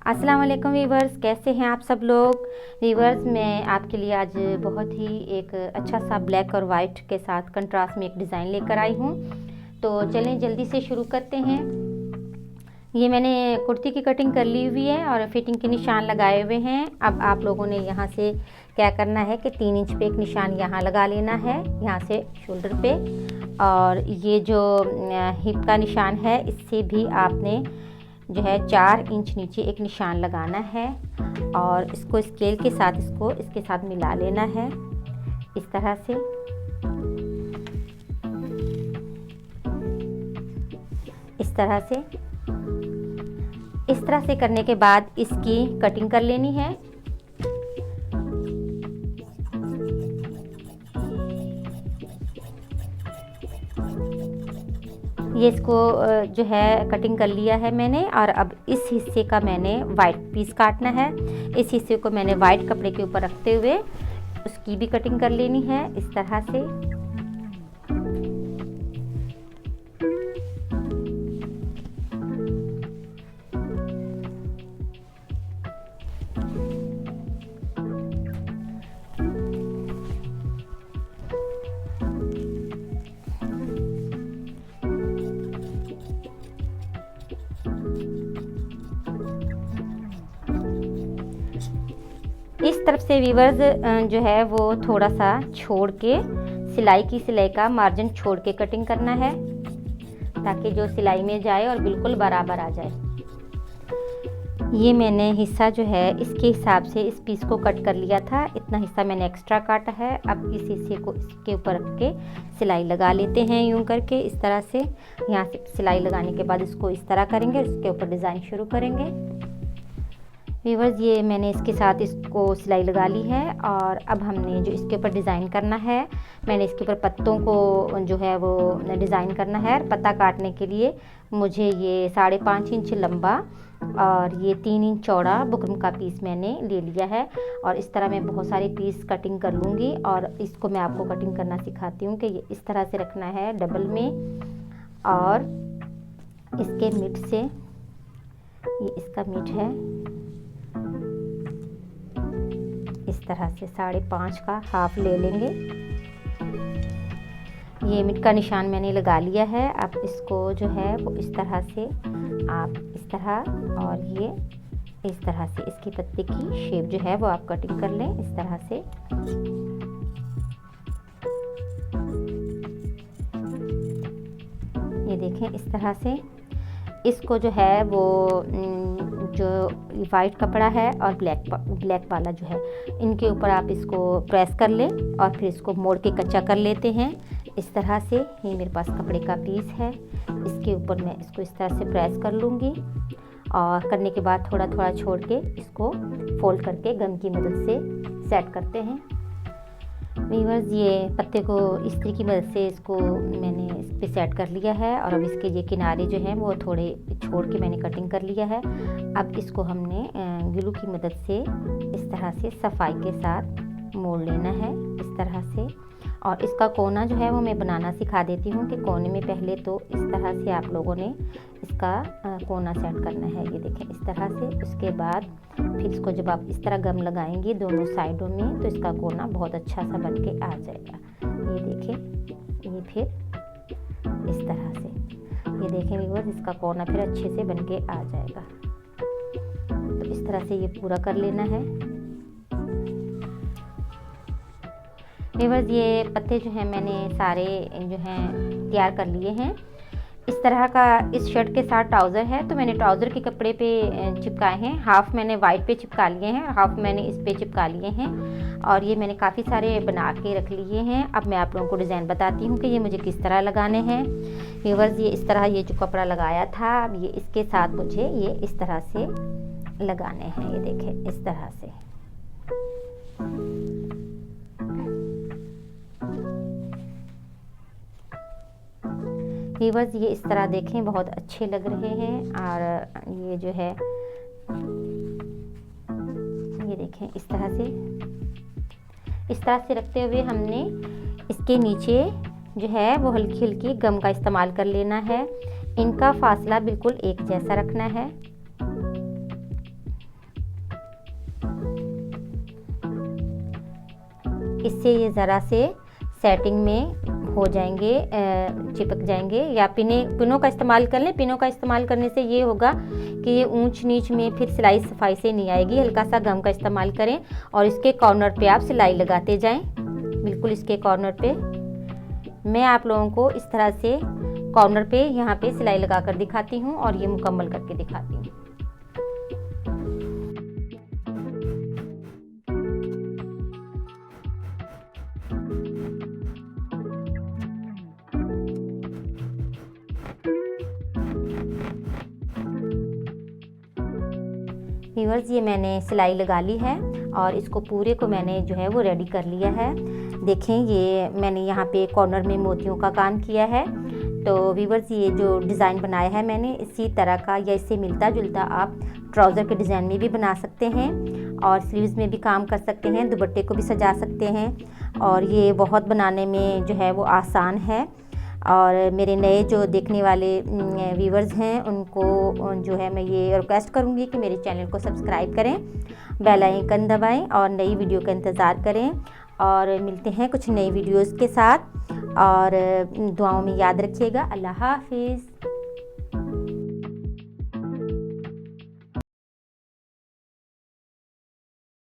अस्सलाम वालेकुम वीवर्स, कैसे हैं आप सब लोग। वीवर्स, मैं आपके लिए आज बहुत ही एक अच्छा सा ब्लैक और वाइट के साथ कंट्रास्ट में एक डिज़ाइन लेकर आई हूँ। तो चलें जल्दी से शुरू करते हैं। ये मैंने कुर्ती की कटिंग कर ली हुई है और फिटिंग के निशान लगाए हुए हैं। अब आप लोगों ने यहाँ से क्या करना है कि 3 इंच पे एक निशान यहाँ लगा लेना है, यहाँ से शोल्डर पे। और ये जो हिप का निशान है, इससे भी आपने जो है 4 इंच नीचे एक निशान लगाना है और इसको स्केल के साथ इसके साथ मिला लेना है इस तरह से। इस तरह से करने के बाद इसकी कटिंग कर लेनी है। ये इसको जो है कटिंग कर लिया है मैंने। और अब इस हिस्से का मैंने वाइट पीस काटना है। इस हिस्से को मैंने वाइट कपड़े के ऊपर रखते हुए उसकी भी कटिंग कर लेनी है इस तरह से। इस तरफ से वीवर्स जो है वो थोड़ा सा छोड़ के सिलाई का मार्जिन छोड़ के कटिंग करना है ताकि जो सिलाई में जाए और बिल्कुल बराबर आ जाए। ये मैंने हिस्सा जो है इसके हिसाब से इस पीस को कट कर लिया था। इतना हिस्सा मैंने एक्स्ट्रा काटा है। अब इस हिस्से को इसके ऊपर रख के सिलाई लगा लेते हैं यूं करके इस तरह से। यहाँ से सिलाई लगाने के बाद इसको इस तरह करेंगे, इसके ऊपर डिज़ाइन शुरू करेंगे। वीवर्स, ये मैंने इसके साथ इसको सिलाई लगा ली है और अब हमने जो इसके ऊपर डिज़ाइन करना है, मैंने इसके ऊपर पत्तों को जो है वो डिज़ाइन करना है। पत्ता काटने के लिए मुझे ये 5.5 इंच लंबा और ये 3 इंच चौड़ा बुकरम का पीस मैंने ले लिया है। और इस तरह मैं बहुत सारे पीस कटिंग कर लूँगी और इसको मैं आपको कटिंग करना सिखाती हूँ कि ये इस तरह से रखना है डबल में। और इसके मिड से ये इसका मिड है इस तरह से 5.5 का हाफ ले लेंगे। ये मिड का निशान मैंने लगा लिया है। अब इसको जो है वो इस तरह से आप इस तरह और ये इस तरह से इसकी पत्ते की शेप जो है वो आप कटिंग कर लें इस तरह से। ये देखें इस तरह से इसको जो है वो जो वाइट कपड़ा है और ब्लैक वाला जो है, इनके ऊपर आप इसको प्रेस कर लें और फिर इसको मोड़ के कच्चा कर लेते हैं इस तरह से। ये मेरे पास कपड़े का पीस है, इसके ऊपर मैं इसको इस तरह से प्रेस कर लूँगी और करने के बाद थोड़ा थोड़ा छोड़ के इसको फोल्ड करके गम की मदद से सेट करते हैं। वीवर्स, ये पत्ते को इस्त्री की मदद से इसको मैंने इस पे सेट कर लिया है और अब इसके ये किनारे जो हैं वो थोड़े छोड़ के मैंने कटिंग कर लिया है। अब इसको हमने ग्लू की मदद से इस तरह से सफाई के साथ मोड़ लेना है इस तरह से। और इसका कोना जो है वो मैं बनाना सिखा देती हूँ कि कोने में पहले तो इस तरह से आप लोगों ने इसका कोना सेट करना है। ये देखें इस तरह से। उसके बाद फिर इसको जब आप इस तरह गम लगाएंगे दोनों साइडों में तो इसका कोना बहुत अच्छा सा बन के आ जाएगा। ये देखें, ये फिर इस तरह से ये देखें व्यूअर्स, इसका कोना फिर अच्छे से बन के आ जाएगा। तो इस तरह से ये पूरा कर लेना है। व्यूअर्स, ये पत्ते जो हैं मैंने सारे जो हैं तैयार कर लिए हैं। इस तरह का इस शर्ट के साथ ट्राउज़र है तो मैंने ट्राउज़र के कपड़े पे चिपकाए हैं। हाफ़ मैंने वाइट पे चिपका लिए हैं, हाफ़ मैंने इस पे चिपका लिए हैं और ये मैंने काफ़ी सारे बना के रख लिए हैं। अब मैं आप लोगों को डिज़ाइन बताती हूँ कि ये मुझे किस तरह लगाने हैं। व्यूअर्स, ये इस तरह ये जो कपड़ा लगाया था, अब ये इसके साथ मुझे ये इस तरह से लगाने हैं। ये देखें इस तरह से। व्यूअर्स, ये इस तरह देखें बहुत अच्छे लग रहे हैं। और ये जो है ये देखें इस तरह से रखते हुए हमने इसके नीचे जो है वो हल्की हल्की गम का इस्तेमाल कर लेना है। इनका फासला बिल्कुल एक जैसा रखना है। इससे ये ज़रा से सेटिंग में हो जाएंगे, चिपक जाएंगे। या पिनों का इस्तेमाल कर लें। पिनों का इस्तेमाल करने से ये होगा कि ये ऊंच नीच में फिर सिलाई सफाई से नहीं आएगी। हल्का सा गम का इस्तेमाल करें और इसके कॉर्नर पे आप सिलाई लगाते जाएं, बिल्कुल इसके कॉर्नर पे। मैं आप लोगों को इस तरह से कॉर्नर पे यहाँ पे सिलाई लगा कर दिखाती हूँ और ये मुकम्मल करके दिखाती हूँ। व्यूअर्स, ये मैंने सिलाई लगा ली है और इसको पूरे को मैंने जो है वो रेडी कर लिया है। देखें, ये मैंने यहाँ पे कॉर्नर में मोतियों का काम किया है। तो व्यूअर्स, ये जो डिज़ाइन बनाया है मैंने, इसी तरह का या इससे मिलता जुलता आप ट्राउज़र के डिज़ाइन में भी बना सकते हैं और स्लीव्स में भी काम कर सकते हैं, दुपट्टे को भी सजा सकते हैं। और ये बहुत बनाने में जो है वो आसान है। और मेरे नए जो देखने वाले व्यूवर्स हैं उनको जो है मैं ये रिक्वेस्ट करूँगी कि मेरे चैनल को सब्सक्राइब करें, बेल आइकन दबाएं और नई वीडियो का इंतज़ार करें। और मिलते हैं कुछ नई वीडियोस के साथ और दुआओं में याद रखिएगा। अल्लाह हाफिज़।